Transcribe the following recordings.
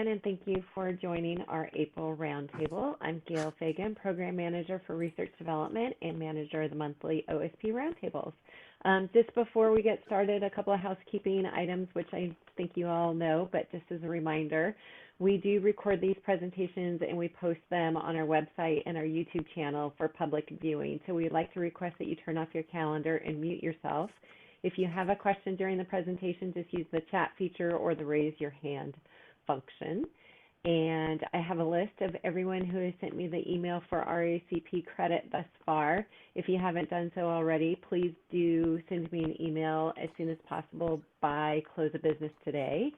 everyone, and thank you for joining our April Roundtable. I'm Gail Fagan, Program Manager for Research Development and Manager of the monthly OSP Roundtables. Just before we get started, a couple of housekeeping items, which I think you all know, but just as a reminder, we do record these presentations and we post them on our website and our YouTube channel for public viewing. So we'd like to request that you turn off your calendar and mute yourself. If you have a question during the presentation, just use the chat feature or the raise your hand function. And I have a list of everyone who has sent me the email for RACP credit thus far. If you haven't done so already, please do send me an email as soon as possible by close of business today.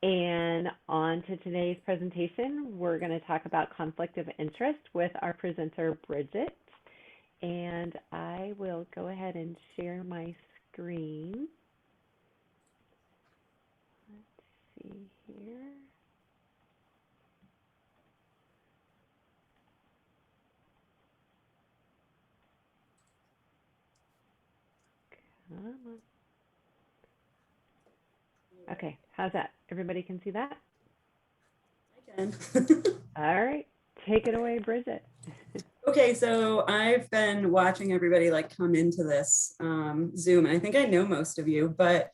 And on to today's presentation, we're going to talk about conflict of interest with our presenter, Bridget. And I will go ahead and share my screen. Let's see here. Come on. Okay, how's that? Everybody can see that? I can. All right, take it away, Bridget. Okay, so I've been watching everybody like come into this Zoom, and I think I know most of you, but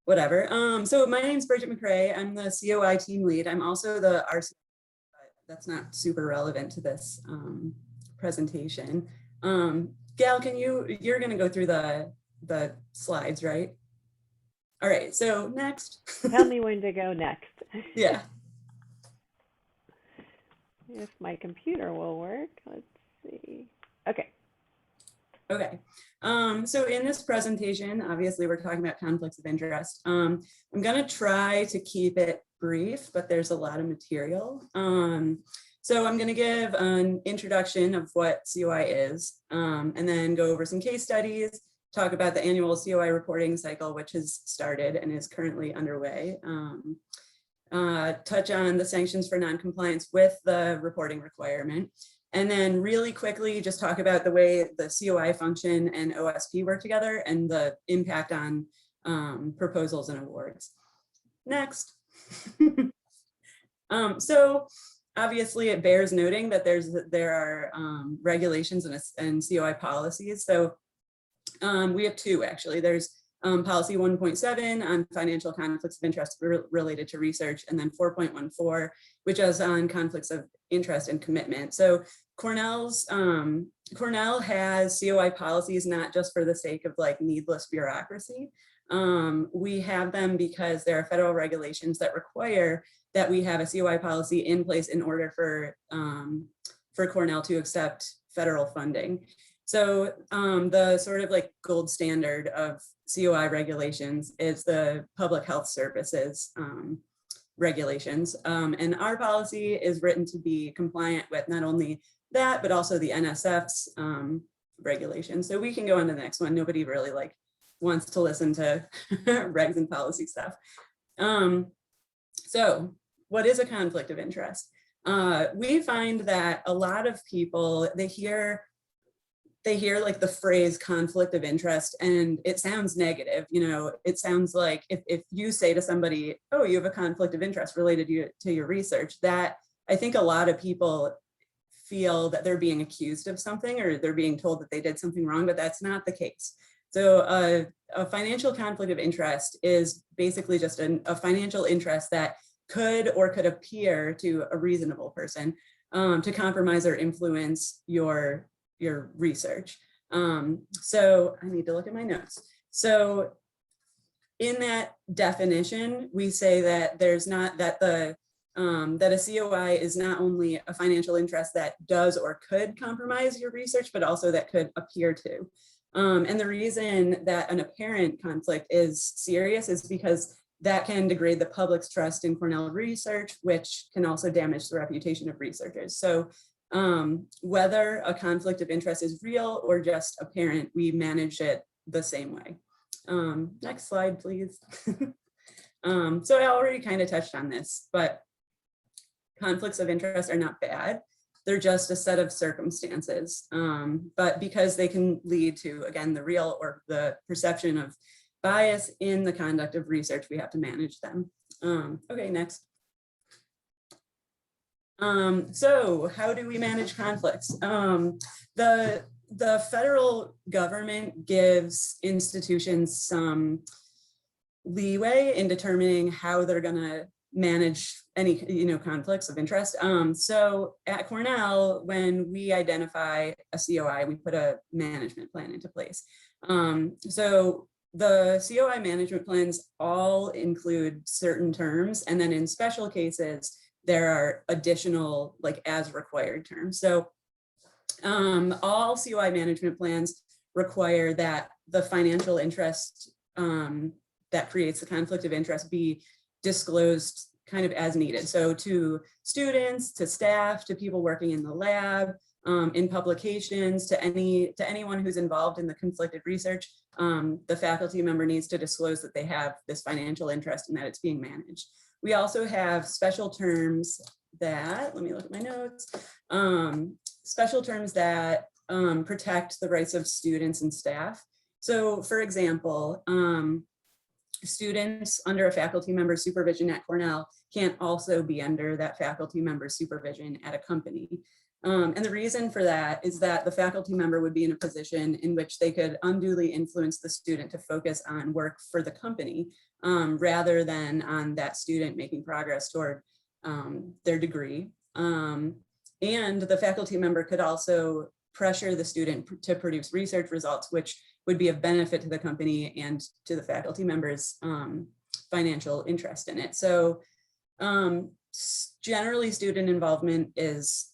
whatever. So my name's Bridget McRae. I'm the COI team lead. I'm also the RC, but that's not super relevant to this presentation. Gal, you're gonna go through the slides, right? All right, so next. Tell me when to go next. Yeah. If my computer will work, let's see. Okay. Okay. So in this presentation, obviously we're talking about conflicts of interest. I'm gonna try to keep it brief, but there's a lot of material. So I'm gonna give an introduction of what COI is, and then go over some case studies, talk about the annual COI reporting cycle, which has started and is currently underway. Touch on the sanctions for noncompliance with the reporting requirement. And then really quickly, just talk about the way the COI function and OSP work together and the impact on proposals and awards. Next. So obviously it bears noting that there are regulations and COI policies. So we have two actually. There's policy 1.7 on financial conflicts of interest related to research, and then 4.14, which is on conflicts of interest and commitment. So Cornell has COI policies not just for the sake of like needless bureaucracy. We have them because there are federal regulations that require that we have a COI policy in place in order for Cornell to accept federal funding. So the sort of like gold standard of COI regulations is the public health services regulations. And our policy is written to be compliant with not only that, but also the NSF's regulations. So we can go on to the next one. Nobody really like wants to listen to regs and policy stuff. So what is a conflict of interest? We find that a lot of people, they hear like the phrase conflict of interest and it sounds negative. You know, it sounds like if you say to somebody, oh, you have a conflict of interest related to your research, that I think a lot of people feel that they're being accused of something or they're being told that they did something wrong, but that's not the case. So a financial conflict of interest is basically just a financial interest that could appear to a reasonable person to compromise or influence your research. So I need to look at my notes. So in that definition, we say that there's not that that a COI is not only a financial interest that does or could compromise your research, but also that could appear to. And the reason that an apparent conflict is serious is because that can degrade the public's trust in Cornell research, which can also damage the reputation of researchers. So whether a conflict of interest is real or just apparent, we manage it the same way. Next slide, please. So I already kind of touched on this, but conflicts of interest are not bad. They're just a set of circumstances, but because they can lead to, again, the real or the perception of bias in the conduct of research, we have to manage them. Okay, next. So how do we manage conflicts? The federal government gives institutions some leeway in determining how they're going to manage any conflicts of interest. So at Cornell, when we identify a COI, we put a management plan into place. So the COI management plans all include certain terms, and then in special cases, there are additional like as required terms. So all COI management plans require that the financial interest that creates the conflict of interest be disclosed kind of as needed. So to students, to staff, to people working in the lab, in publications, to anyone who's involved in the conflicted research, the faculty member needs to disclose that they have this financial interest and that it's being managed. We also have special terms that, let me look at my notes, special terms that protect the rights of students and staff. So for example, students under a faculty member's supervision at Cornell can't also be under that faculty member's supervision at a company. And the reason for that is that the faculty member would be in a position in which they could unduly influence the student to focus on work for the company rather than on that student making progress toward their degree. And the faculty member could also pressure the student to produce research results, which would be of benefit to the company and to the faculty members' financial interest in it. So generally student involvement is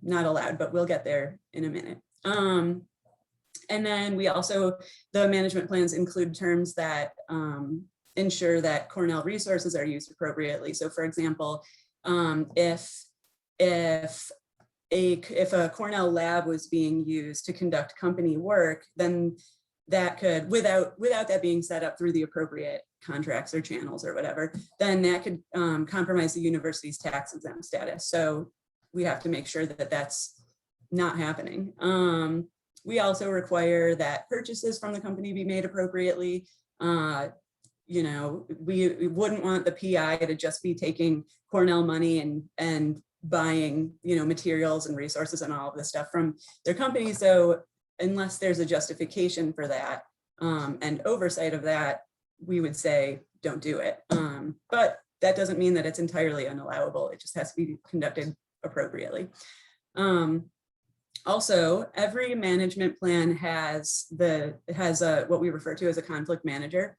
not allowed, but we'll get there in a minute. And then we also, the management plans include terms that ensure that Cornell resources are used appropriately. So for example, if a Cornell lab was being used to conduct company work, then that could, without that being set up through the appropriate contracts or channels or whatever, then that could compromise the university's tax exempt status. So we have to make sure that that's not happening. We also require that purchases from the company be made appropriately. We wouldn't want the PI to just be taking Cornell money and buying, materials and resources and all of this stuff from their company. So unless there's a justification for that and oversight of that, we would say, don't do it. But that doesn't mean that it's entirely unallowable. It just has to be conducted appropriately. Also, every management plan has what we refer to as a conflict manager.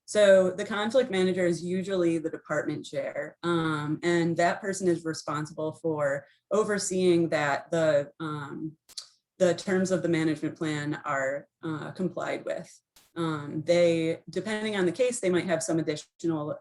So the conflict manager is usually the department chair, and that person is responsible for overseeing that the terms of the management plan are complied with. They, depending on the case, they might have some additional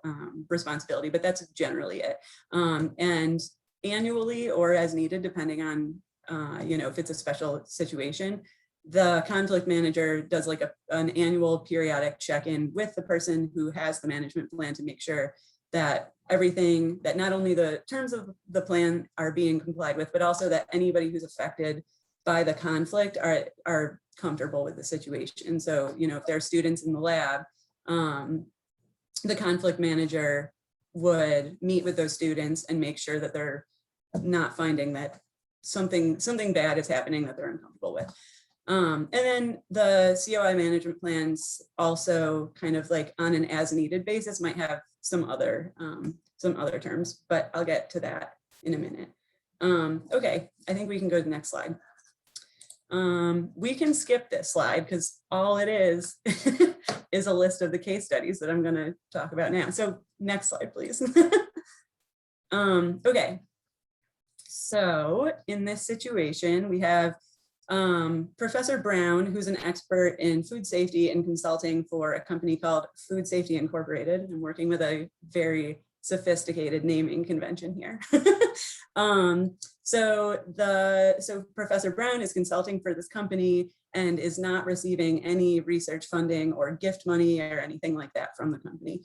responsibility, but that's generally it. And annually or as needed, depending on, if it's a special situation, the conflict manager does like an annual periodic check-in with the person who has the management plan to make sure that everything, that not only the terms of the plan are being complied with, but also that anybody who's affected by the conflict are comfortable with the situation. So, if there are students in the lab, the conflict manager would meet with those students and make sure that they're not finding that something bad is happening that they're uncomfortable with. And then the COI management plans also kind of like on an as needed basis might have some other terms, but I'll get to that in a minute. Okay, I think we can go to the next slide. We can skip this slide because all it is is a list of the case studies that I'm going to talk about now. So next slide, please. Okay, so in this situation, we have Professor Brown, who's an expert in food safety and consulting for a company called Food Safety Incorporated. I'm working with a very sophisticated naming convention here. So Professor Brown is consulting for this company and is not receiving any research funding or gift money or anything like that from the company.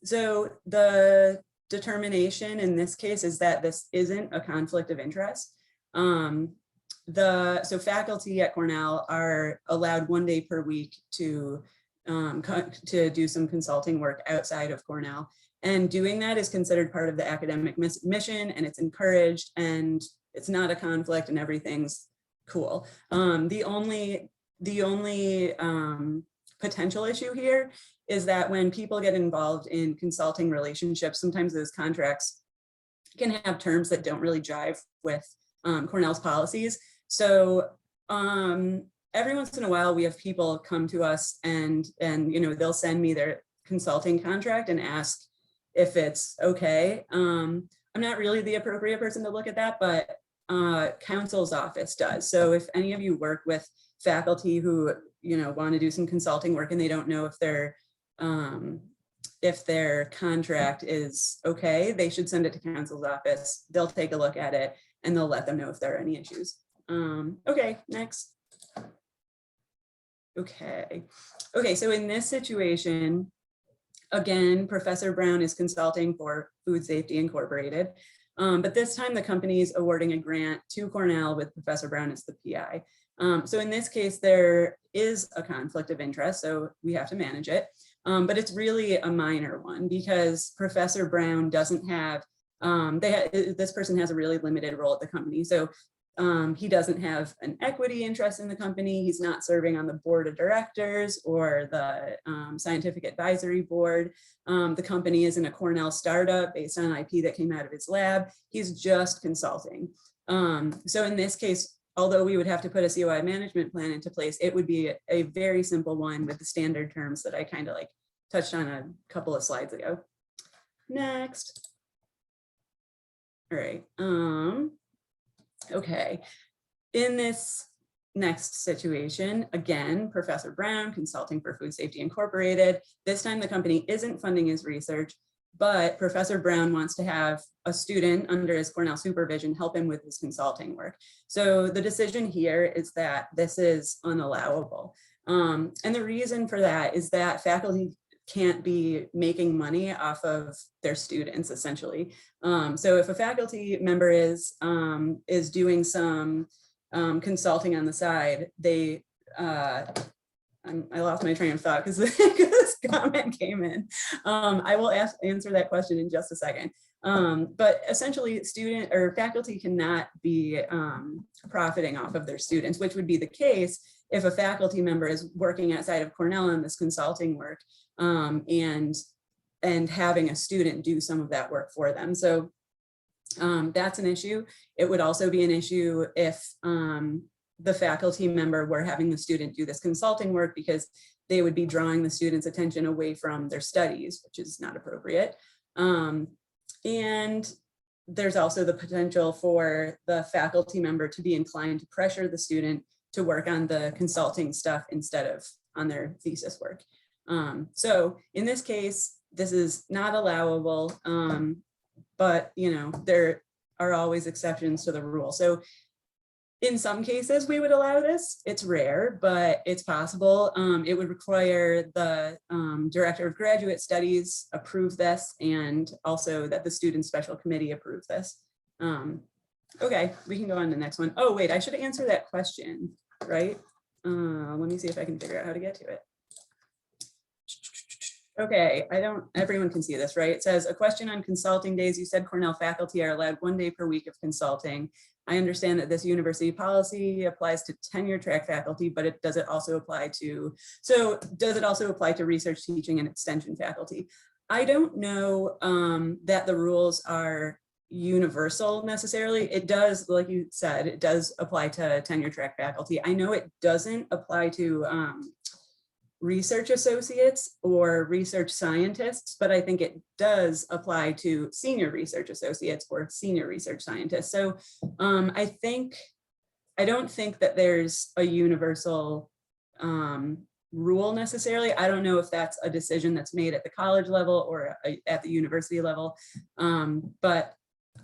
So the determination in this case is that this isn't a conflict of interest. So faculty at Cornell are allowed 1 day per week to do some consulting work outside of Cornell. And doing that is considered part of the academic mission, and it's encouraged, and it's not a conflict, and everything's cool. The only potential issue here is that when people get involved in consulting relationships, sometimes those contracts can have terms that don't really jive with Cornell's policies. So every once in a while, we have people come to us and they'll send me their consulting contract and ask if it's okay. I'm not really the appropriate person to look at that, but counsel's office does. So if any of you work with faculty who want to do some consulting work and they don't know if their contract is okay, they should send it to counsel's office. They'll take a look at it and they'll let them know if there are any issues. Okay, next. Okay, so in this situation, again, Professor Brown is consulting for Food Safety Incorporated, but this time the company is awarding a grant to Cornell with Professor Brown as the PI. So in this case, there is a conflict of interest, so we have to manage it, but it's really a minor one because Professor Brown doesn't have, this person has a really limited role at the company. So he doesn't have an equity interest in the company. He's not serving on the board of directors or the scientific advisory board. The company isn't a Cornell startup based on IP that came out of his lab. He's just consulting. So in this case, although we would have to put a COI management plan into place, it would be a very simple one with the standard terms that I kind of like touched on a couple of slides ago. Next. All right. Okay, in this next situation, again, Professor Brown consulting for Food Safety Incorporated. This time the company isn't funding his research, but Professor Brown wants to have a student under his Cornell supervision help him with his consulting work. So the decision here is that this is unallowable. And the reason for that is that faculty can't be making money off of their students, essentially. So if a faculty member is doing some consulting on the side, I lost my train of thought because this comment came in. I will answer that question in just a second. But essentially, student or faculty cannot be profiting off of their students, which would be the case if a faculty member is working outside of Cornell on this consulting work and having a student do some of that work for them. So that's an issue. It would also be an issue if the faculty member were having the student do this consulting work because they would be drawing the student's attention away from their studies, which is not appropriate. And there's also the potential for the faculty member to be inclined to pressure the student to work on the consulting stuff instead of on their thesis work. So in this case, this is not allowable, but there are always exceptions to the rule. So in some cases we would allow this. It's rare, but it's possible. It would require the director of graduate studies approve this and also that the student special committee approve this. Okay, we can go on to the next one. Oh wait, I should answer that question, right? Let me see if I can figure out how to get to it. Okay, everyone can see this, right? It says, a question on consulting days. You said Cornell faculty are allowed 1 day per week of consulting. I understand that this university policy applies to tenure track faculty, but does it also apply to research, teaching, and extension faculty? I don't know that the rules are universal necessarily. It does, like you said, it does apply to tenure track faculty. I know it doesn't apply to research associates or research scientists, but I think it does apply to senior research associates or senior research scientists. So I don't think that there's a universal rule necessarily. I don't know if that's a decision that's made at the college level or at the university level, but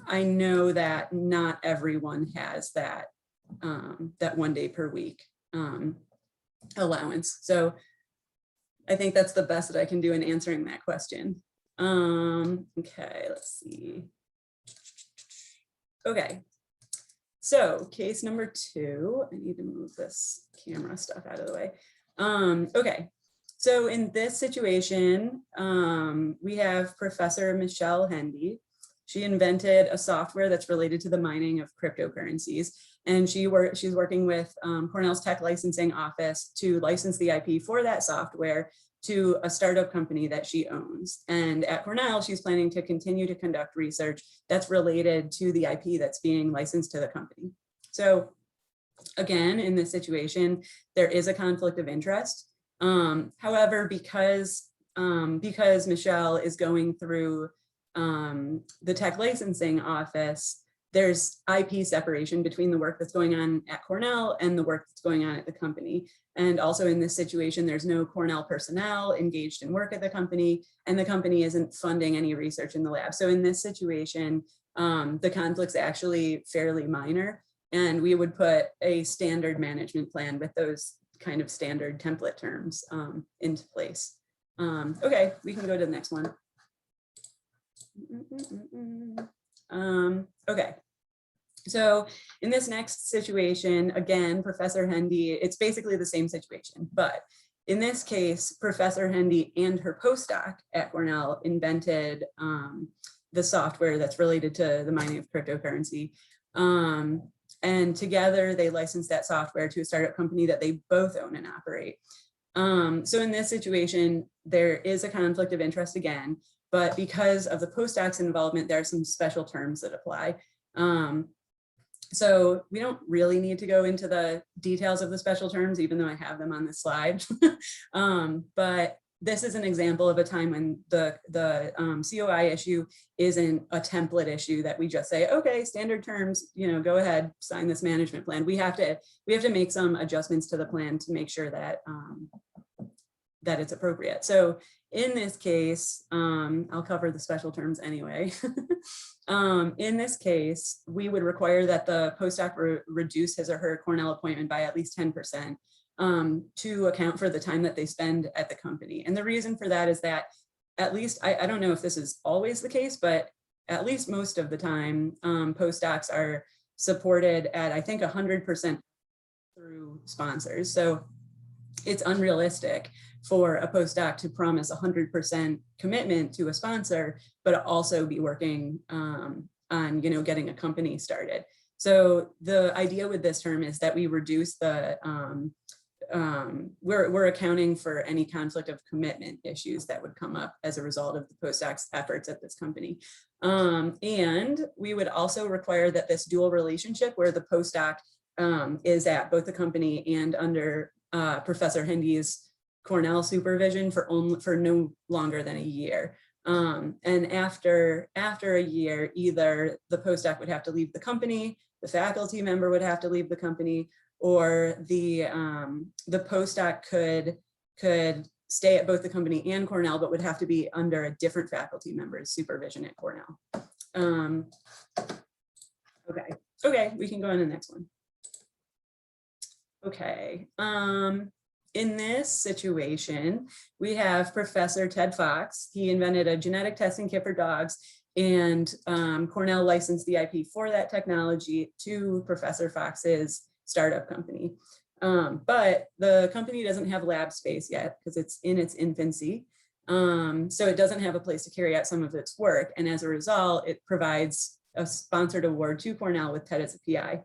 I know that not everyone has that 1 day per week allowance. So I think that's the best that I can do in answering that question. Okay, let's see. Okay, so case number 2, I need to move this camera stuff out of the way. Okay, So in this situation, we have Professor Michelle Hendy. She invented a software that's related to the mining of cryptocurrencies. And she's working with Cornell's tech licensing office to license the IP for that software to a startup company that she owns. And at Cornell, she's planning to continue to conduct research that's related to the IP that's being licensed to the company. So again, in this situation, there is a conflict of interest. However, because Michelle is going through the tech licensing office, there's IP separation between the work that's going on at Cornell and the work that's going on at the company. And also in this situation, there's no Cornell personnel engaged in work at the company, and the company isn't funding any research in the lab. So in this situation, the conflict's actually fairly minor, and we would put a standard management plan with those kind of standard template terms into place. Okay, we can go to the next one. Okay, so in this next situation, again, Professor Hendy, it's basically the same situation, but in this case, Professor Hendy and her postdoc at Cornell invented the software that's related to the mining of cryptocurrency. And together they licensed that software to a startup company that they both own and operate. So in this situation, there is a conflict of interest again, but because of the postdoc's involvement, there are some special terms that apply. So we don't really need to go into the details of the special terms, even though I have them on this slide. But this is an example of a time when the COI issue isn't a template issue that we just say, okay, standard terms, go ahead, sign this management plan. We have to make some adjustments to the plan to make sure that that it's appropriate. So in this case, I'll cover the special terms anyway. In this case, we would require that the postdoc reduce his or her Cornell appointment by at least 10%. To account for the time that they spend at the company. And the reason for that is that at least, I don't know if this is always the case, but at least most of the time, postdocs are supported at, I think, 100% through sponsors. So it's unrealistic for a postdoc to promise 100% commitment to a sponsor, but also be working on, getting a company started. So the idea with this term is that we reduce the we're accounting for any conflict of commitment issues that would come up as a result of the postdoc's efforts at this company. And we would also require that this dual relationship where the postdoc is at both the company and under Professor Hendy's Cornell supervision for no longer than a year. And after a year, either the postdoc would have to leave the company, the faculty member would have to leave the company, or the postdoc could stay at both the company and Cornell, but would have to be under a different faculty member's supervision at Cornell. Okay, we can go on to the next one. Okay, in this situation, we have Professor Ted Fox. He invented a genetic testing kit for dogs, and Cornell licensed the IP for that technology to Professor Fox's startup company. But the company doesn't have lab space yet because it's in its infancy. So it doesn't have a place to carry out some of its work. And as a result, it provides a sponsored award to Cornell with Ted as a PI.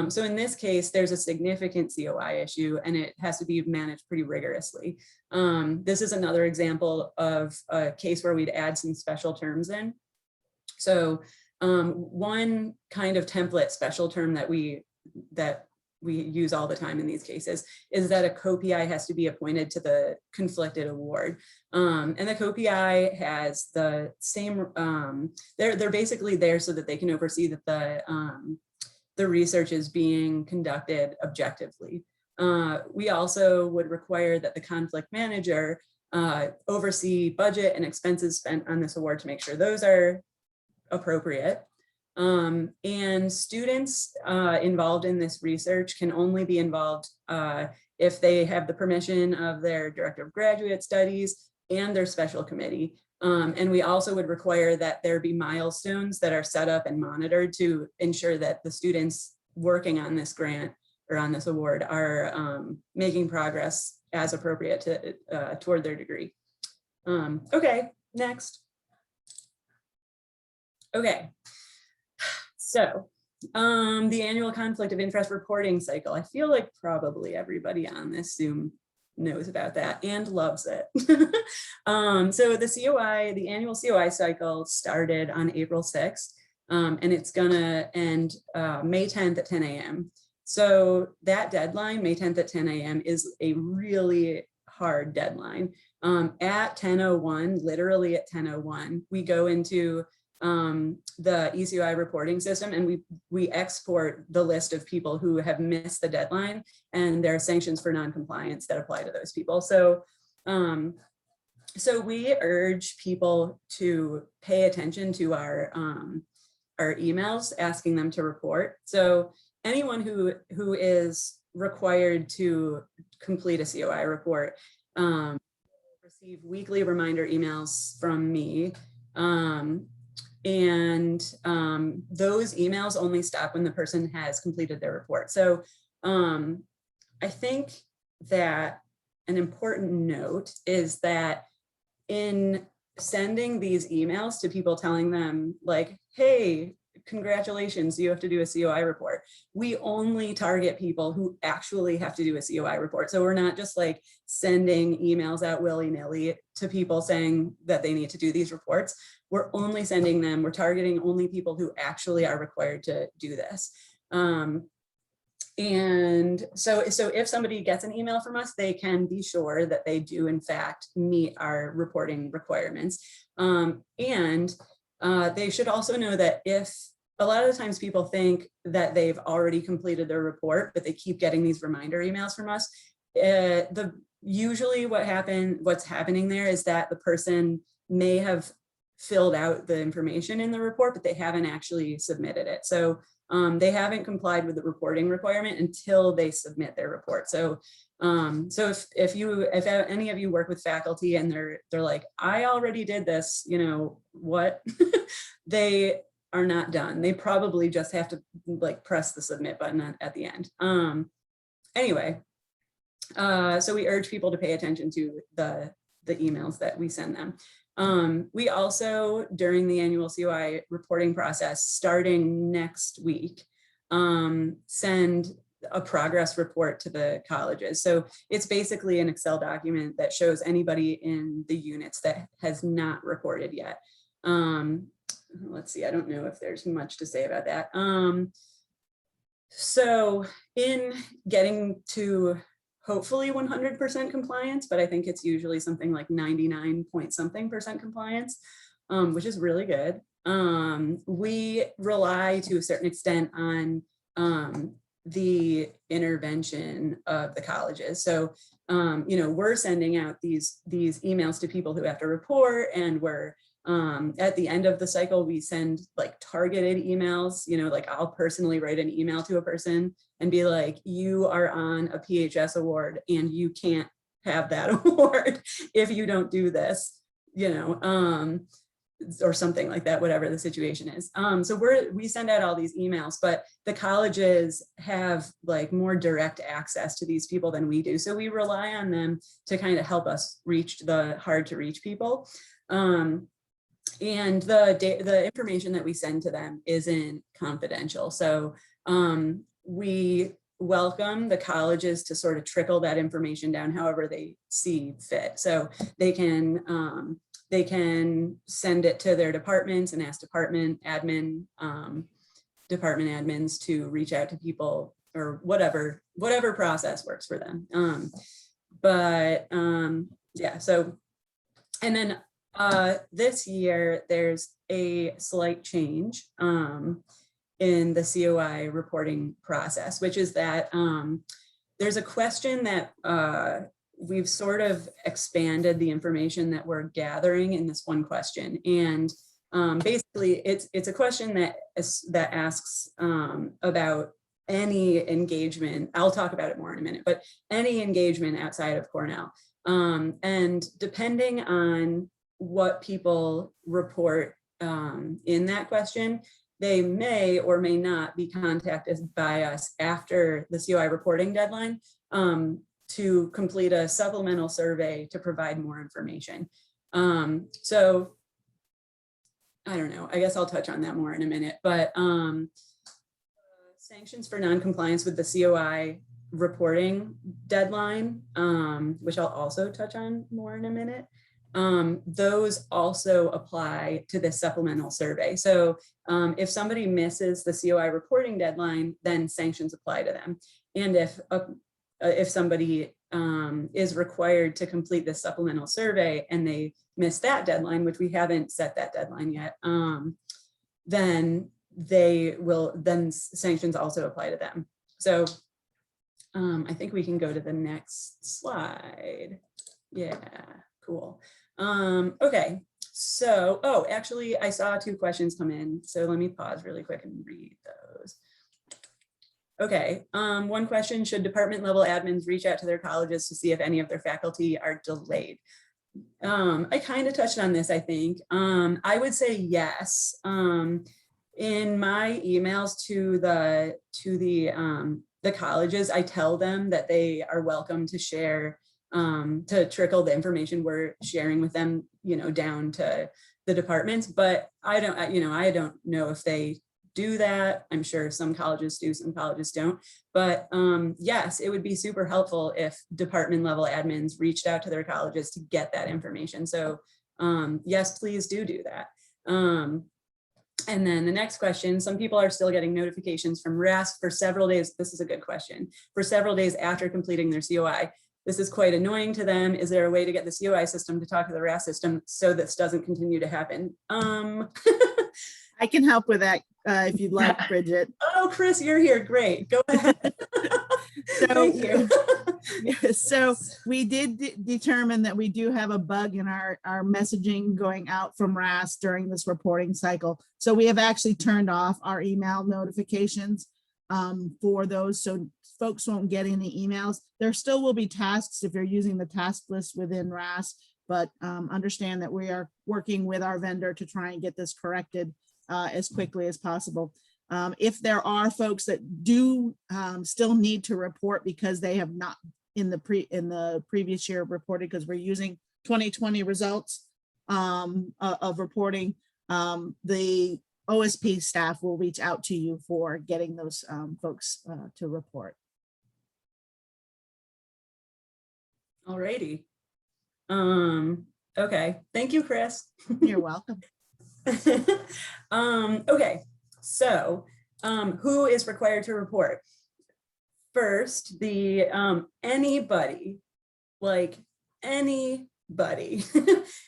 So in this case, there's a significant COI issue and it has to be managed pretty rigorously. This is another example of a case where we'd add some special terms in. So one kind of template special term that we use all the time in these cases is that a co-PI has to be appointed to the conflicted award. And the co-PI has the same, they're basically there so that they can oversee that the research is being conducted objectively. We also would require that the conflict manager oversee budget and expenses spent on this award to make sure those are appropriate. And students involved in this research can only be involved if they have the permission of their director of graduate studies and their special committee. And we also would require that there be milestones that are set up and monitored to ensure that the students working on this grant or on this award are making progress as appropriate to toward their degree. Okay, next. Okay, so the annual conflict of interest reporting cycle. I feel like probably everybody on this Zoom knows about that and loves it. So the annual COI cycle started on April 6th, and it's gonna end May 10th at 10 a.m. So that deadline, May 10th at 10 a.m. is a really hard deadline. At 10:01, literally at 10:01, we go into the ECOI reporting system, and we export the list of people who have missed the deadline, and there are sanctions for non-compliance that apply to those people. So, so we urge people to pay attention to our emails asking them to report. So anyone who is required to complete a COI report will receive weekly reminder emails from me. And those emails only stop when the person has completed their report. So I think that an important note is that in sending these emails to people telling them like, hey, congratulations, you have to do a COI report, we only target people who actually have to do a COI report. So we're not just like sending emails out willy-nilly to people saying that they need to do these reports. We're only sending them, we're targeting only people who actually are required to do this. And so if somebody gets an email from us, they can be sure that they do in fact meet our reporting requirements. And they should also know that if a lot of the times people think that they've already completed their report, but they keep getting these reminder emails from us, usually what's happening there is that the person may have filled out the information in the report, but they haven't actually submitted it. So they haven't complied with the reporting requirement until they submit their report. So if any of you work with faculty and they're like, I already did this, you know what, they are not done. They probably just have to like press the submit button at the end. Anyway, so we urge people to pay attention to the emails that we send them. We also, during the annual COI reporting process, starting next week, send a progress report to the colleges. So it's basically an Excel document that shows anybody in the units that has not reported yet. Let's see, I don't know if there's much to say about that. So in getting to hopefully 100% compliance, but I think it's usually something like 99 point something percent compliance, which is really good. We rely to a certain extent on the intervention of the colleges. So, you know, we're sending out these emails to people who have to report, and we're at the end of the cycle, we send like targeted emails, you know, like I'll personally write an email to a person and be like, you are on a PHS award and you can't have that award if you don't do this, you know, or something like that, whatever the situation is. So we send out all these emails, but the colleges have like more direct access to these people than we do. So we rely on them to kind of help us reach the hard to reach people. And the information that we send to them isn't confidential. So we welcome the colleges to sort of trickle that information down however they see fit. So they can send it to their departments and ask department admins to reach out to people, or whatever process works for them. Yeah, so, and then this year there's a slight change in the COI reporting process, which is that there's a question that we've sort of expanded the information that we're gathering in this one question. And basically it's a question that asks about any engagement. I'll talk about it more in a minute, but any engagement outside of Cornell. And depending on what people report in that question, they may or may not be contacted by us after the COI reporting deadline to complete a supplemental survey to provide more information. So I don't know, I guess I'll touch on that more in a minute, but sanctions for non-compliance with the COI reporting deadline, which I'll also touch on more in a minute, those also apply to this supplemental survey. So if somebody misses the COI reporting deadline, then sanctions apply to them. And if somebody is required to complete this supplemental survey and they miss that deadline, which we haven't set that deadline yet, then sanctions also apply to them. So I think we can go to the next slide. Yeah, cool. Okay, so, oh, actually I saw 2 questions come in. So let me pause really quick and read those. Okay, one question, should department level admins reach out to their colleges to see if any of their faculty are delayed? I kind of touched on this, I think. I would say yes. In my emails to the colleges, I tell them that they are welcome to share, to trickle the information we're sharing with them, you know, down to the departments. But I don't know if they do that. I'm sure some colleges do, some colleges don't. But yes, it would be super helpful if department level admins reached out to their colleges to get that information. So yes, please do that. And then the next question, some people are still getting notifications from RASC for several days. This is a good question. For several days after completing their COI. This is quite annoying to them. Is there a way to get the COI system to talk to the RASC system so this doesn't continue to happen? I can help with that if you'd like, Bridget. Oh, Chris, you're here. Great. Go ahead. Thank you. So we did determine that we do have a bug in our messaging going out from RASC during this reporting cycle. So we have actually turned off our email notifications for those, so folks won't get any emails. There still will be tasks if you're using the task list within RASC, but understand that we are working with our vendor to try and get this corrected as quickly as possible. If there are folks that do still need to report because they have not in the previous year reported, because we're using 2020 results of reporting, the OSP staff will reach out to you for getting those folks to report. All righty. Okay, thank you, Chris. You're welcome. Okay, so who is required to report? First, the anybody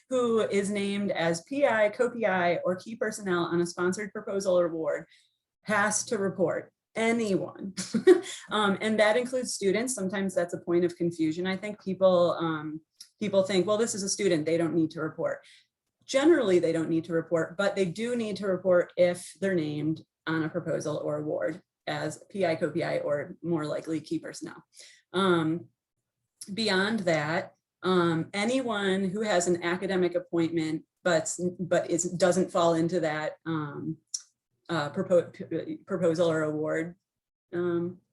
who is named as PI, co-PI, or key personnel on a sponsored proposal or award has to report. Anyone. And that includes students. Sometimes that's a point of confusion. I think people think, well, this is a student, they don't need to report. Generally, they don't need to report, but they do need to report if they're named on a proposal or award as PI, co-PI, or more likely key personnel. Beyond that, anyone who has an academic appointment but doesn't fall into that proposal or award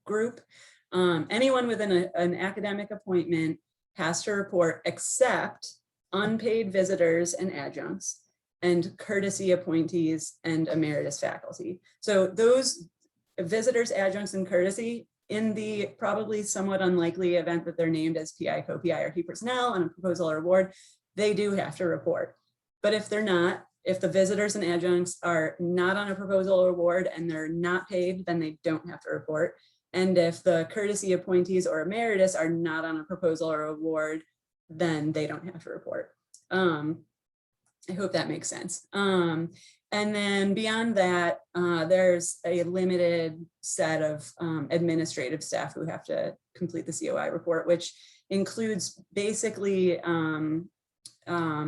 group, anyone within an academic appointment has to report, except unpaid visitors and adjuncts, and courtesy appointees and emeritus faculty. So those visitors, adjuncts, and courtesy, in the probably somewhat unlikely event that they're named as PI, co-PI, or key personnel on a proposal or award, they do have to report. But if they're not, if the visitors and adjuncts are not on a proposal or award and they're not paid, then they don't have to report. And if the courtesy appointees or emeritus are not on a proposal or award, then they don't have to report. I hope that makes sense. And then beyond that, there's a limited set of administrative staff who have to complete the COI report, which includes basically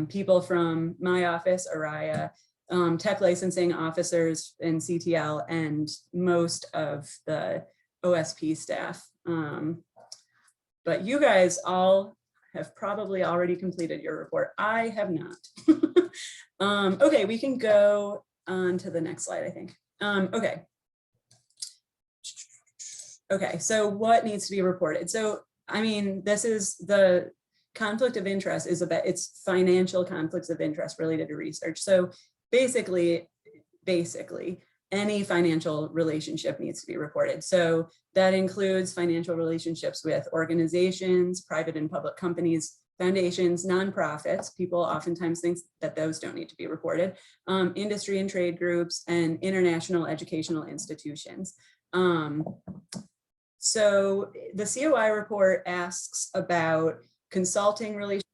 people from my office, Araya, tech licensing officers in CTL, and most of the OSP staff. But you guys all have probably already completed your report. I have not. Okay, we can go on to the next slide, I think. Okay. Okay, so what needs to be reported? So, I mean, this is the conflict of interest is about, it's financial conflicts of interest related to research. So basically, any financial relationship needs to be reported. So that includes financial relationships with organizations, private and public companies, foundations, nonprofits. People oftentimes think that those don't need to be reported, industry and trade groups, and international educational institutions. So the COI report asks about consulting relationships,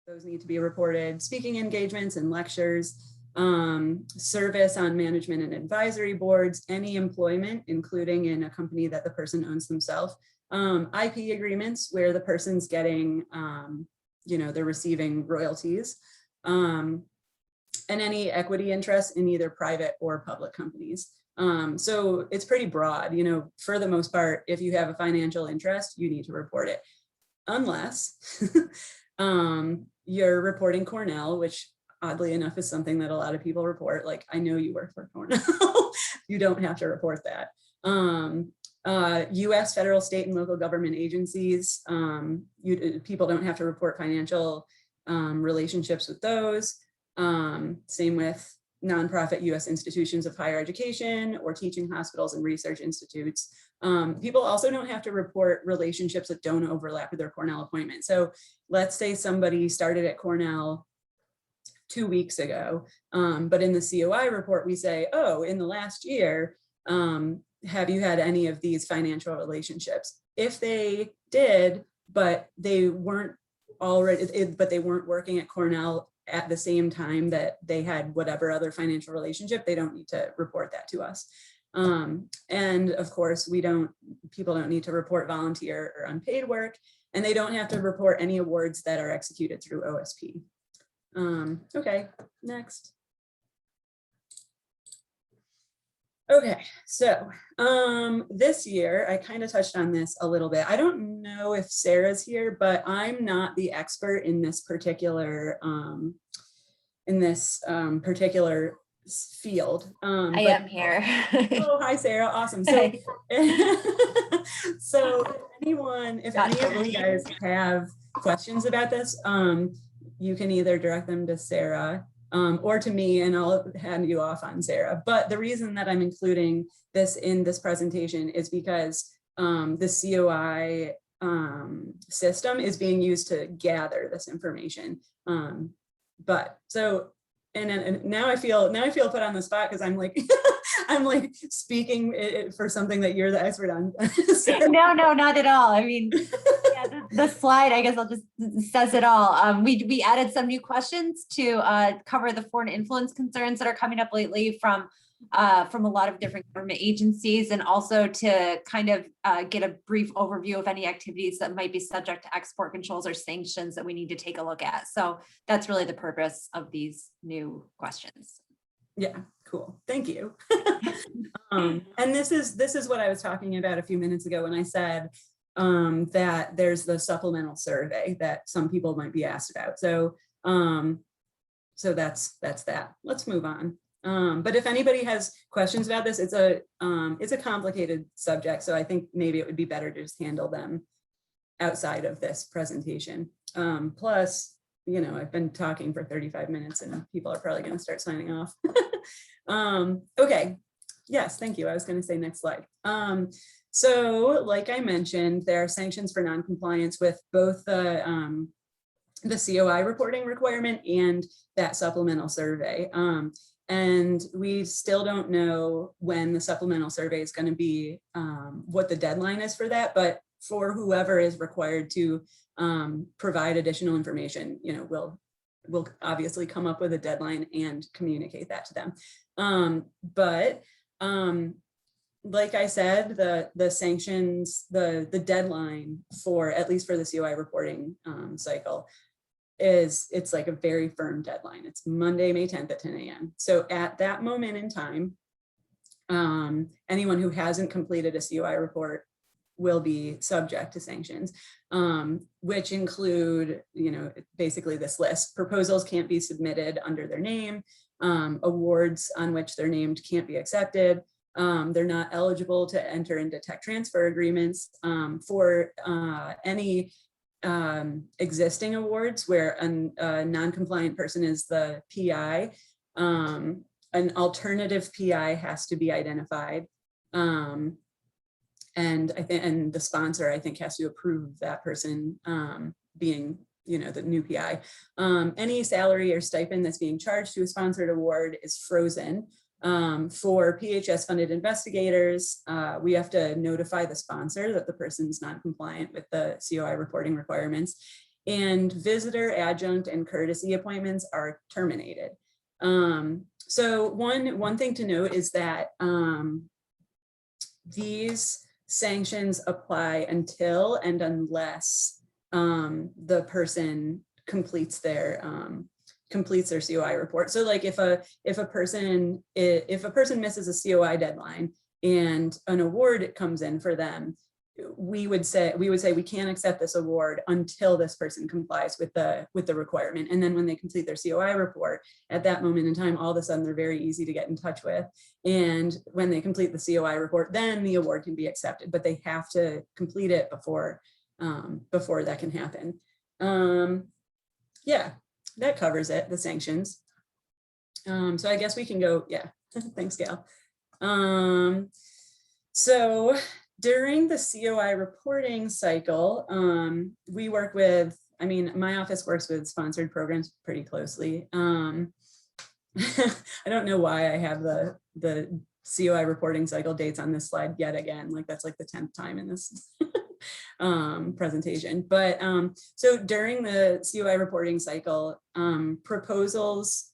those need to be reported, speaking engagements and lectures, service on management and advisory boards, any employment, including in a company that the person owns themselves, IP agreements where the person's getting, they're receiving royalties, and any equity interest in either private or public companies. So it's pretty broad, for the most part, if you have a financial interest, you need to report it. Unless you're reporting Cornell, which oddly enough is something that a lot of people report. Like, I know you work for Cornell, you don't have to report that. US, federal, state, and local government agencies, people don't have to report financial relationships with those. Same with nonprofit US institutions of higher education or teaching hospitals and research institutes. People also don't have to report relationships that don't overlap with their Cornell appointment. So let's say somebody started at Cornell 2 weeks ago, but in the COI report, we say, oh, in the last year, have you had any of these financial relationships? If they did, but they weren't working at Cornell at the same time that they had whatever other financial relationship, they don't need to report that to us. And of course, people don't need to report volunteer or unpaid work, and they don't have to report any awards that are executed through OSP. Okay, next. Okay, so this year, I kind of touched on this a little bit. I don't know if Sarah's here, but I'm not the expert in this particular field. I am here. Oh, hi, Sarah. Awesome. So, so if any of you guys have questions about this, you can either direct them to Sarah or to me, and I'll hand you off on Sarah. But the reason that I'm including this in this presentation is because the COI system is being used to gather this information. And now I feel put on the spot because I'm like I'm like speaking for something that you're the expert on. No, not at all. I mean, yeah, the slide, I guess I'll just says it all. We added some new questions to cover the foreign influence concerns that are coming up lately from a lot of different government agencies, and also to kind of get a brief overview of any activities that might be subject to export controls or sanctions that we need to take a look at. So that's really the purpose of these new questions. Yeah, cool. Thank you. And this is what I was talking about a few minutes ago when I said that there's the supplemental survey that some people might be asked about. So that's that. Let's move on. But if anybody has questions about this, it's a complicated subject, so I think maybe it would be better to just handle them outside of this presentation. Plus, I've been talking for 35 minutes and people are probably going to start signing off. Okay. Yes, thank you. I was going to say next slide. So like I mentioned, there are sanctions for non-compliance with both the COI reporting requirement and that supplemental survey. And we still don't know when the supplemental survey is going to be, what the deadline is for that, but for whoever is required to provide additional information, we'll obviously come up with a deadline and communicate that to them. But like I said, the sanctions, the deadline for, at least for the COI reporting cycle, it's like a very firm deadline. It's Monday, May 10th at 10 a.m. So at that moment in time, anyone who hasn't completed a COI report will be subject to sanctions, which include, basically this list. Proposals can't be submitted under their name. awards on which they're named can't be accepted. They're not eligible to enter into tech transfer agreements for any existing awards where a non-compliant person is the PI. An alternative PI has to be identified. And the sponsor, I think, has to approve that person being, the new PI. Any salary or stipend that's being charged to a sponsored award is frozen. For PHS funded investigators, we have to notify the sponsor that the person's not compliant with the COI reporting requirements, and visitor, adjunct, and courtesy appointments are terminated. So one thing to note is that these sanctions apply until and unless the person completes their COI report. So like if a person misses a COI deadline and an award comes in for them, we would say we can't accept this award until this person complies with the requirement. And then when they complete their COI report, at that moment in time, all of a sudden they're very easy to get in touch with. And when they complete the COI report, then the award can be accepted, but they have to complete it before that can happen. Yeah, that covers it, the sanctions. So I guess we can go, yeah, thanks, Gail. So during the COI reporting cycle, we work with, my office works with sponsored programs pretty closely. I don't know why I have the COI reporting cycle dates on this slide yet again, like that's like the 10th time in this presentation. But so during the COI reporting cycle, proposals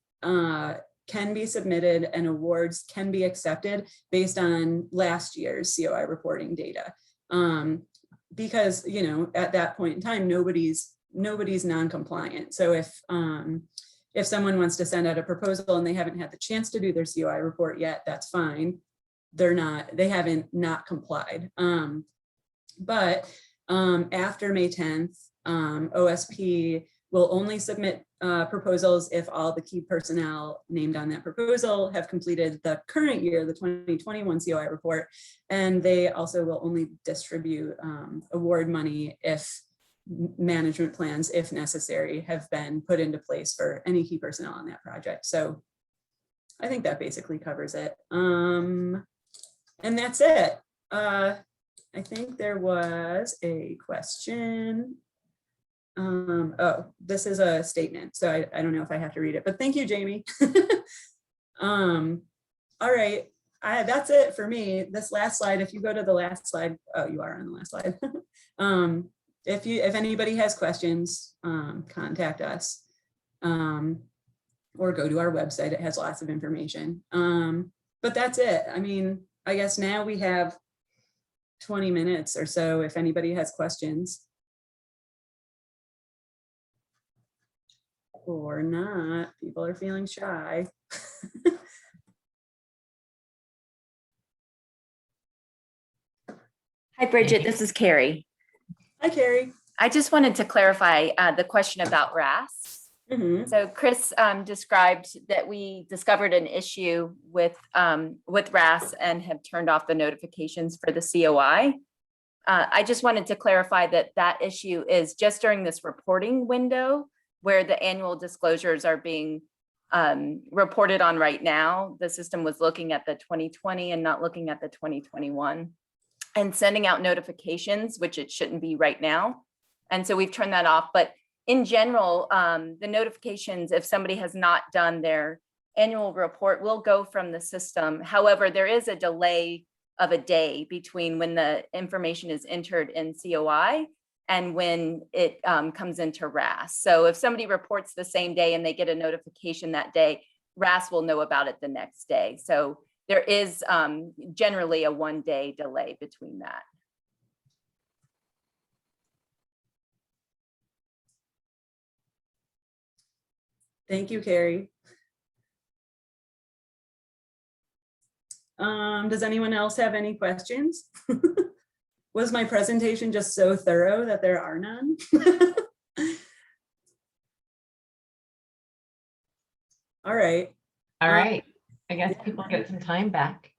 can be submitted and awards can be accepted based on last year's COI reporting data. Because, at that point in time, nobody's non-compliant. So if someone wants to send out a proposal and they haven't had the chance to do their COI report yet, that's fine. They haven't not complied. But after May 10th, OSP will only submit proposals if all the key personnel named on that proposal have completed the current year, the 2021 COI report. And they also will only distribute award money if management plans, if necessary, have been put into place for any key personnel on that project. So I think that basically covers it. And that's it. I think there was a question. Oh, this is a statement, so I don't know if I have to read it, but thank you, Jamie. All right, that's it for me. This last slide, if you go to the last slide, oh, you are on the last slide. If anybody has questions, contact us or go to our website. It has lots of information. But that's it. I guess now we have 20 minutes or so if anybody has questions. Or not, people are feeling shy. Hi, Bridget, this is Carrie. Hi, Carrie. I just wanted to clarify the question about RAS. Mm-hmm. So Chris described that we discovered an issue with RAS and have turned off the notifications for the COI. I just wanted to clarify that issue is just during this reporting window where the annual disclosures are being reported on right now. The system was looking at the 2020 and not looking at the 2021 and sending out notifications, which it shouldn't be right now. And so we've turned that off. But in general, the notifications, if somebody has not done their annual report, will go from the system. However, there is a delay of a day between when the information is entered in COI and when it comes into RAS. So if somebody reports the same day and they get a notification that day, RAS will know about it the next day. So there is generally a 1-day delay between that. Thank you, Carrie. Does anyone else have any questions? Was my presentation just so thorough that there are none? All right. All right. I guess people get some time back.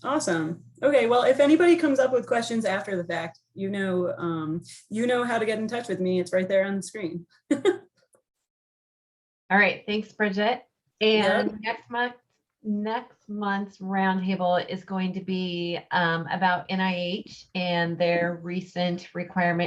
Awesome. Okay, well, if anybody comes up with questions after the fact, you know how to get in touch with me. It's right there on the screen. All right. Thanks, Bridget. And next month's roundtable is going to be about NIH and their recent requirement